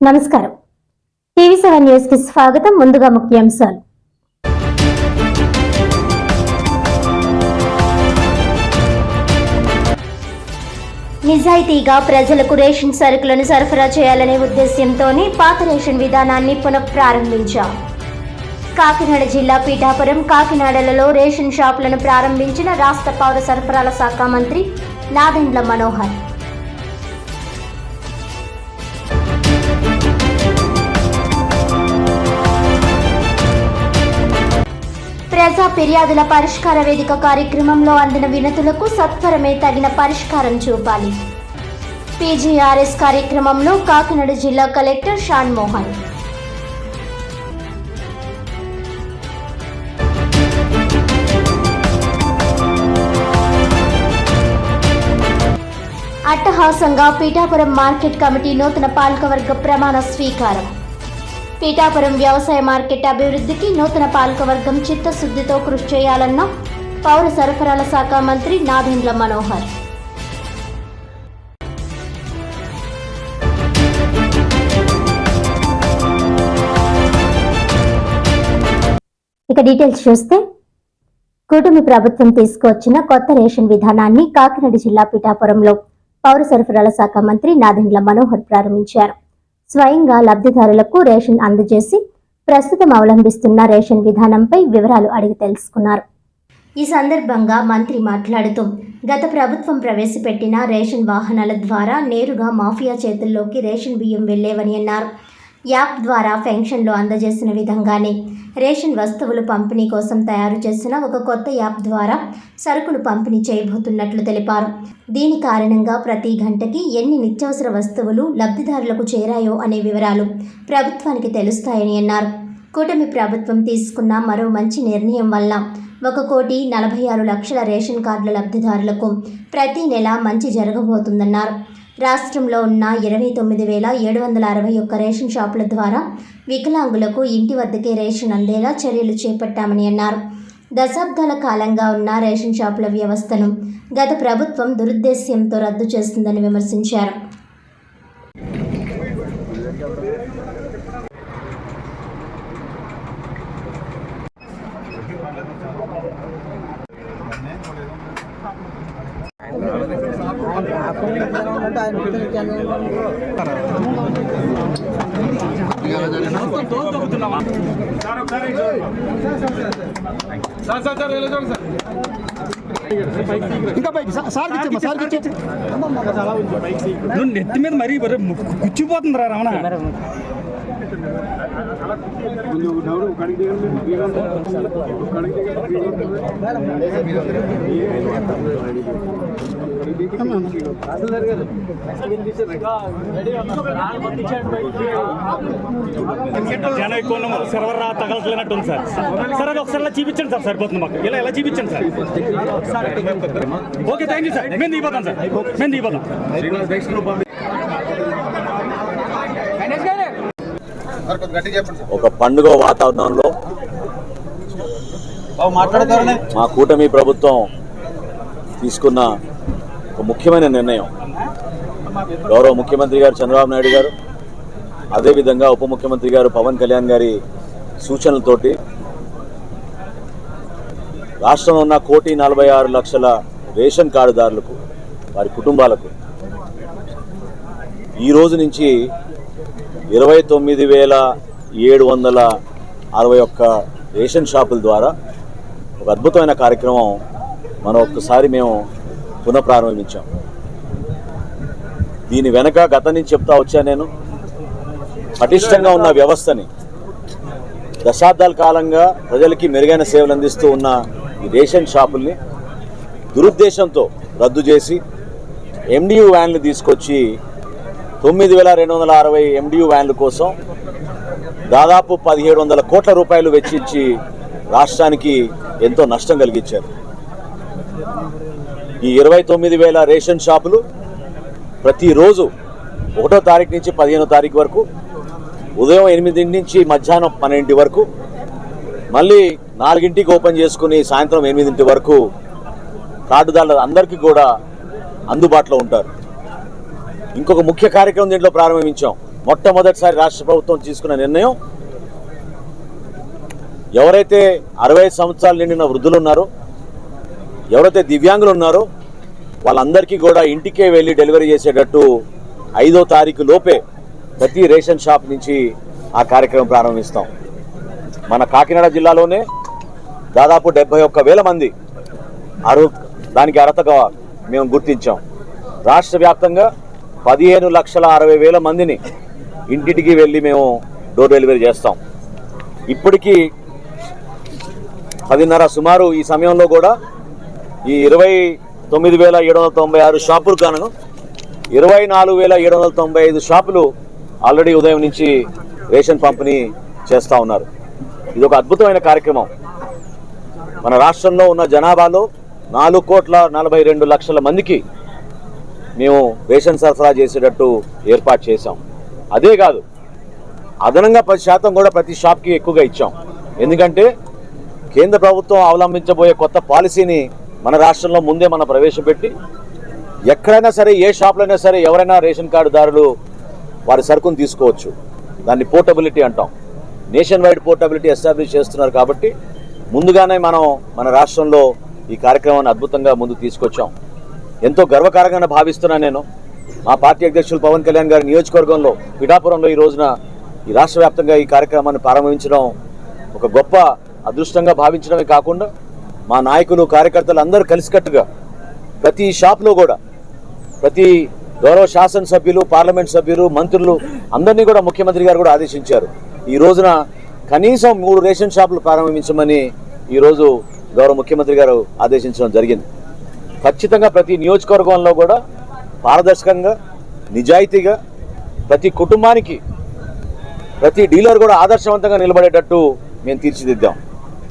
నమస్కారం. టీవీ7 న్యూస్ కి స్వాగతం. ముందుగా ముఖ్యాంశాలు. నిజాయితీగా ప్రజలకు రేషన్ సరుకులను సరఫరా చేయాలనే ఉద్దేశ్యంతోనే పాత రేషన్ విధానాన్ని పునఃప్రారంభించాం. కాకినాడ జిల్లా పీఠాపురం, కాకినాడలలో రేషన్ షాపులను ప్రారంభించిన రాష్ట్ర పౌర సరఫరాల శాఖ మంత్రి నాదెండ్ల మనోహర్. ప్రజా ఫిర్యాదుల పరిష్కార వేదిక కార్యక్రమంలో అందిన వినతులకు సత్వరమే తగిన పరిష్కారం చూపాలి. పీజీఆర్ఎస్ కార్యక్రమంలో కాకినాడ జిల్లా కలెక్టర్ షాన్ మోహన్. అట్టహాసంగా పీఠాపురం మార్కెట్ కమిటీ నూతన పాలకవర్గ ప్రమాణ స్వీకారం. పీఠాపురం వ్యవసాయ మార్కెట్ అభివృద్ధికి నూతన పాలకవర్గం చిత్తశుద్ధితో కృషి చేయాలన్న పౌర సరఫరాల శాఖ మంత్రి నాదెండ్ల మనోహర్. ఇక డీటెయిల్స్ చూస్తే, కూటమి ప్రభుత్వం తీసుకువచ్చిన కొత్త రేషన్ విధానాన్ని కాకినాడ జిల్లా పీఠాపురంలో పౌర సరఫరాల శాఖ మంత్రి నాదెండ్ల మనోహర్ ప్రారంభించారు. స్వయంగా లబ్ధిదారులకు రేషన్ అందజేసి ప్రస్తుతం అవలంబిస్తున్న రేషన్ విధానంపై వివరాలు అడిగి తెలుసుకున్నారు. ఈ సందర్భంగా మంత్రి మాట్లాడుతూ, గత ప్రభుత్వం ప్రవేశపెట్టిన రేషన్ వాహనాల ద్వారా నేరుగా మాఫియా చేతుల్లోకి రేషన్ బియ్యం వెళ్లేవని అన్నారు. యాప్ ద్వారా పెన్షన్లు అందజేసిన విధంగానే రేషన్ వస్తువులు పంపిణీ కోసం తయారు చేసిన ఒక కొత్త యాప్ ద్వారా సరుకులు పంపిణీ చేయబోతున్నట్లు తెలిపారు. దీని కారణంగా ప్రతి గంటకి ఎన్ని నిత్యావసర వస్తువులు లబ్ధిదారులకు చేరాయో అనే వివరాలు ప్రభుత్వానికి తెలుస్తాయని అన్నారు. కూటమి ప్రభుత్వం తీసుకున్న మరో మంచి నిర్ణయం వల్ల 1,46,00,000 రేషన్ కార్డుల లబ్ధిదారులకు ప్రతి నెల మంచి జరగబోతుందన్నారు. రాష్ట్రంలో ఉన్న 29,761 రేషన్ షాపుల ద్వారా వికలాంగులకు ఇంటి వద్దకే రేషన్ అందేలా చర్యలు చేపట్టామని అన్నారు. దశాబ్దాల కాలంగా ఉన్న రేషన్ షాపుల వ్యవస్థను గత ప్రభుత్వం దురుద్దేశ్యంతో రద్దు చేస్తుందని విమర్శించారు. నువ్వు నెత్తి మీద మరీ గుచ్చిపోతుందిరా రమణ. జనం ఎక్కువ సర్వర్ తగలట్లేనట్టు ఉంది సార్. సార్ అది ఒకసారి ఇలా చూపించండి సార్, సరిపోతుంది మాకు. ఇలా ఎలా చూపించండి sir. Okay, thank you sir. మేము దిగిపోతాం సార్, మేము దిగిపోతాం. ఒక పండుగ వాతావరణంలో మా కూటమి ప్రభుత్వం తీసుకున్న ఒక ముఖ్యమైన నిర్ణయం, గౌరవ ముఖ్యమంత్రి గారు చంద్రబాబు నాయుడు గారు, అదేవిధంగా ఉప ముఖ్యమంత్రి గారు పవన్ కళ్యాణ్ గారి సూచనలతోటి రాష్ట్రంలో ఉన్న 1,46,00,000 రేషన్ కార్డుదారులకు, వారి కుటుంబాలకు ఈ రోజు నుంచి 29,761 రేషన్ షాపుల ద్వారా ఒక అద్భుతమైన కార్యక్రమం మనం ఒక్కసారి మేము పునఃప్రారంభించాం. దీని వెనక గతం నుంచి చెప్తా వచ్చా నేను, పటిష్టంగా ఉన్న వ్యవస్థని, దశాబ్దాల కాలంగా ప్రజలకి మెరుగైన సేవలు అందిస్తూ ఉన్న ఈ రేషన్ షాపుల్ని దురుద్దేశంతో రద్దు చేసి ఎండియు వ్యాన్లు తీసుకొచ్చి 9,260 ఎండియు వ్యాన్ల కోసం దాదాపు 1,700 కోట్ల రూపాయలు వెచ్చించి రాష్ట్రానికి ఎంతో నష్టం కలిగించారు. ఈ 29,000 రేషన్ షాపులు ప్రతిరోజు 1వ తారీఖు నుంచి 15వ తారీఖు వరకు ఉదయం 8 నుంచి మధ్యాహ్నం 12 వరకు, మళ్ళీ 4ంటికి ఓపెన్ చేసుకుని సాయంత్రం 8 వరకు కార్డుదారులు అందరికీ కూడా అందుబాటులో ఉంటారు. ఇంకొక ముఖ్య కార్యక్రమం దీంట్లో ప్రారంభించాం. మొట్టమొదటిసారి రాష్ట్ర ప్రభుత్వం తీసుకున్న నిర్ణయం, ఎవరైతే 65 సంవత్సరాలు నిండిన వృద్ధులు ఉన్నారో, ఎవరైతే దివ్యాంగులు ఉన్నారో వాళ్ళందరికీ కూడా ఇంటికే వెళ్ళి డెలివరీ చేసేటట్టు 5వ తారీఖు లోపే ప్రతి రేషన్ షాప్ నుంచి ఆ కార్యక్రమం ప్రారంభిస్తాం. మన కాకినాడ జిల్లాలోనే దాదాపు 71,000 మంది దానికి అర్హతగా మేము గుర్తించాం. రాష్ట్ర వ్యాప్తంగా 15,60,000 మందిని ఇంటింటికి వెళ్ళి మేము డోర్ డెలివరీ చేస్తాం. ఇప్పటికీ 10:30 సుమారు ఈ సమయంలో కూడా ఈ 29,796 షాపులు కాను 24,795 షాపులు ఆల్రెడీ ఉదయం నుంచి రేషన్ పంపిణీ చేస్తూ ఉన్నారు. ఇది ఒక అద్భుతమైన కార్యక్రమం. మన రాష్ట్రంలో ఉన్న జనాభాలో 4,42,00,000 మందికి మేము రేషన్ సరఫరా చేసేటట్టు ఏర్పాటు చేశాం. అదే కాదు, అదనంగా 10% కూడా ప్రతి షాప్కి ఎక్కువగా ఇచ్చాం. ఎందుకంటే కేంద్ర ప్రభుత్వం అవలంబించబోయే కొత్త పాలసీని మన రాష్ట్రంలో ముందే మనం ప్రవేశపెట్టి ఎక్కడైనా సరే, ఏ షాప్లో అయినా సరే ఎవరైనా రేషన్ కార్డుదారులు వారి సరుకును తీసుకోవచ్చు. దాన్ని పోర్టబిలిటీ అంటాం. నేషన్ వైడ్ పోర్టబిలిటీ ఎస్టాబ్లిష్ చేస్తున్నారు కాబట్టి ముందుగానే మనం మన రాష్ట్రంలో ఈ కార్యక్రమాన్ని అద్భుతంగా ముందుకు తీసుకొచ్చాం. ఎంతో గర్వకారంగా భావిస్తున్నాను నేను. మా పార్టీ అధ్యక్షులు పవన్ కళ్యాణ్ గారి నియోజకవర్గంలో పిఠాపురంలో ఈ రోజున ఈ రాష్ట్ర వ్యాప్తంగా ఈ కార్యక్రమాన్ని ప్రారంభించడం ఒక గొప్ప అదృష్టంగా భావించడమే కాకుండా మా నాయకులు, కార్యకర్తలు అందరూ కలిసికట్టుగా ప్రతి షాప్లో కూడా ప్రతి గౌరవ శాసనసభ్యులు, పార్లమెంట్ సభ్యులు, మంత్రులు అందరినీ కూడా ముఖ్యమంత్రి గారు కూడా ఆదేశించారు. ఈ రోజున కనీసం 3 రేషన్ షాపులు ప్రారంభించమని ఈరోజు గౌరవ ముఖ్యమంత్రి గారు ఆదేశించడం జరిగింది. ఖచ్చితంగా ప్రతి నియోజకవర్గంలో కూడా పారదర్శకంగా, నిజాయితీగా ప్రతి కుటుంబానికి, ప్రతి డీలర్ కూడా ఆదర్శవంతంగా నిలబడేటట్టు మేము తీర్చిదిద్దాం.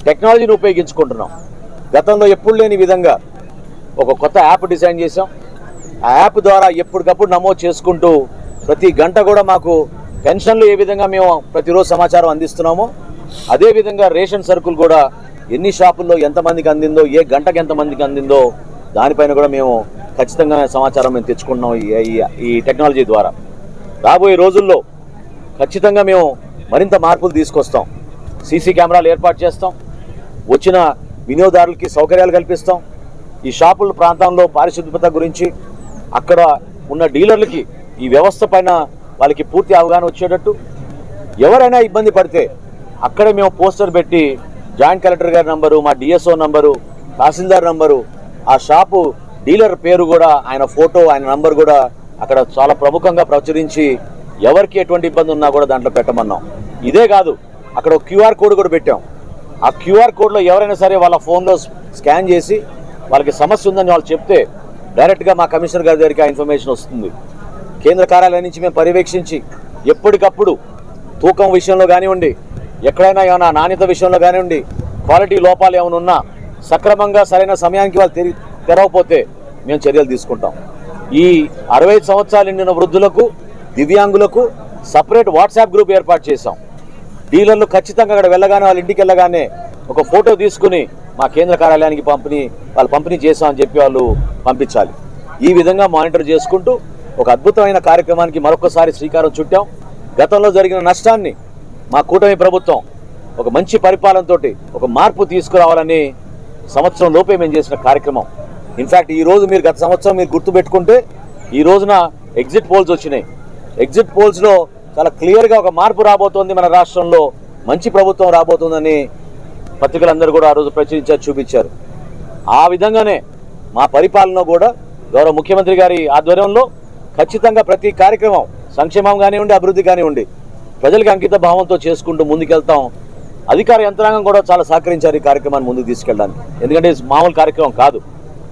టెక్నాలజీని ఉపయోగించుకుంటున్నాం. గతంలో ఎప్పుడు లేని విధంగా ఒక కొత్త యాప్ డిజైన్ చేసాం. ఆ యాప్ ద్వారా ఎప్పటికప్పుడు నమోదు చేసుకుంటూ ప్రతి గంట కూడా మాకు పెన్షన్లు ఏ విధంగా మేము ప్రతిరోజు సమాచారం అందిస్తున్నామో అదేవిధంగా రేషన్ సరుకులు కూడా ఎన్ని షాపుల్లో ఎంతమందికి అందిందో, ఏ గంటకి ఎంతమందికి అందిందో దానిపైన కూడా మేము ఖచ్చితంగా సమాచారం మేము తెచ్చుకుంటున్నాం ఈ టెక్నాలజీ ద్వారా. రాబోయే రోజుల్లో ఖచ్చితంగా మేము మరింత మార్పులు తీసుకొస్తాం. సీసీ కెమెరాలు ఏర్పాటు చేస్తాం. వచ్చిన వినియోగదారులకి సౌకర్యాలు కల్పిస్తాం. ఈ షాపుల ప్రాంతంలో పారిశుద్ధ్యత గురించి అక్కడ ఉన్న డీలర్లకి ఈ వ్యవస్థ పైన వాళ్ళకి పూర్తి అవగాహన వచ్చేటట్టు, ఎవరైనా ఇబ్బంది పడితే అక్కడే మేము పోస్టర్ పెట్టి జాయింట్ కలెక్టర్ గారి నంబరు, మా డిఎస్ఓ నంబరు, తహసీల్దార్ నంబరు, ఆ షాపు డీలర్ పేరు కూడా, ఆయన ఫోటో, ఆయన నంబర్ కూడా అక్కడ చాలా ప్రముఖంగా ప్రచురించి ఎవరికి ఎటువంటి ఇబ్బంది ఉన్నా కూడా దాంట్లో పెట్టమన్నాం. ఇదే కాదు, అక్కడ ఒక క్యూఆర్ కోడ్ కూడా పెట్టాం. ఆ క్యూఆర్ కోడ్లో ఎవరైనా సరే వాళ్ళ ఫోన్లో స్కాన్ చేసి వాళ్ళకి సమస్య ఉందని వాళ్ళు చెప్తే డైరెక్ట్గా మా కమిషనర్ గారి దగ్గరికి ఆ ఇన్ఫర్మేషన్ వస్తుంది. కేంద్ర కార్యాలయం నుంచి మేము పర్యవేక్షించి ఎప్పటికప్పుడు తూకం విషయంలో కానివ్వండి, ఎక్కడైనా ఏమైనా నాణ్యత విషయంలో కానివ్వండి, క్వాలిటీ లోపాలు ఏమైనా ఉన్నా సక్రమంగా సరైన సమయానికి వాళ్ళు తెరవకపోతే మేము చర్యలు తీసుకుంటాం. ఈ 65 సంవత్సరాలు నిండిన వృద్ధులకు, దివ్యాంగులకు సపరేట్ వాట్సాప్ గ్రూప్ ఏర్పాటు చేశాం. డీలర్లు ఖచ్చితంగా అక్కడ వెళ్ళగానే, వాళ్ళ ఇంటికి వెళ్ళగానే ఒక ఫోటో తీసుకుని మా కేంద్ర కార్యాలయానికి పంపిణీ చేశామని చెప్పి వాళ్ళు పంపించాలి. ఈ విధంగా మానిటర్ చేసుకుంటూ ఒక అద్భుతమైన కార్యక్రమానికి మరొకసారి శ్రీకారం చుట్టాం. గతంలో జరిగిన నష్టాన్ని మా కూటమి ప్రభుత్వం ఒక మంచి పరిపాలనతో ఒక మార్పు తీసుకురావాలని సంవత్సరం లోపే మేము చేసిన కార్యక్రమం. ఇన్ఫ్యాక్ట్ ఈరోజు మీరు గత సంవత్సరం మీరు గుర్తుపెట్టుకుంటే ఈ రోజున ఎగ్జిట్ పోల్స్ వచ్చినాయి. ఎగ్జిట్ పోల్స్లో చాలా క్లియర్గా ఒక మార్పు రాబోతోంది, మన రాష్ట్రంలో మంచి ప్రభుత్వం రాబోతుందని పత్రికలందరూ కూడా ఆ రోజు ప్రచురించారు, చూపించారు. ఆ విధంగానే మా పరిపాలన కూడా గౌరవ ముఖ్యమంత్రి గారి ఆధ్వర్యంలో ఖచ్చితంగా ప్రతి కార్యక్రమం, సంక్షేమం కానివ్వండి, అభివృద్ధి కానివ్వండి, ప్రజలకు అంకిత భావంతో చేసుకుంటూ ముందుకెళ్తాం. అధికార యంత్రాంగం కూడా చాలా సహకరించారు ఈ కార్యక్రమాన్ని ముందుకు తీసుకెళ్ళడానికి. ఎందుకంటే మామూలు కార్యక్రమం కాదు.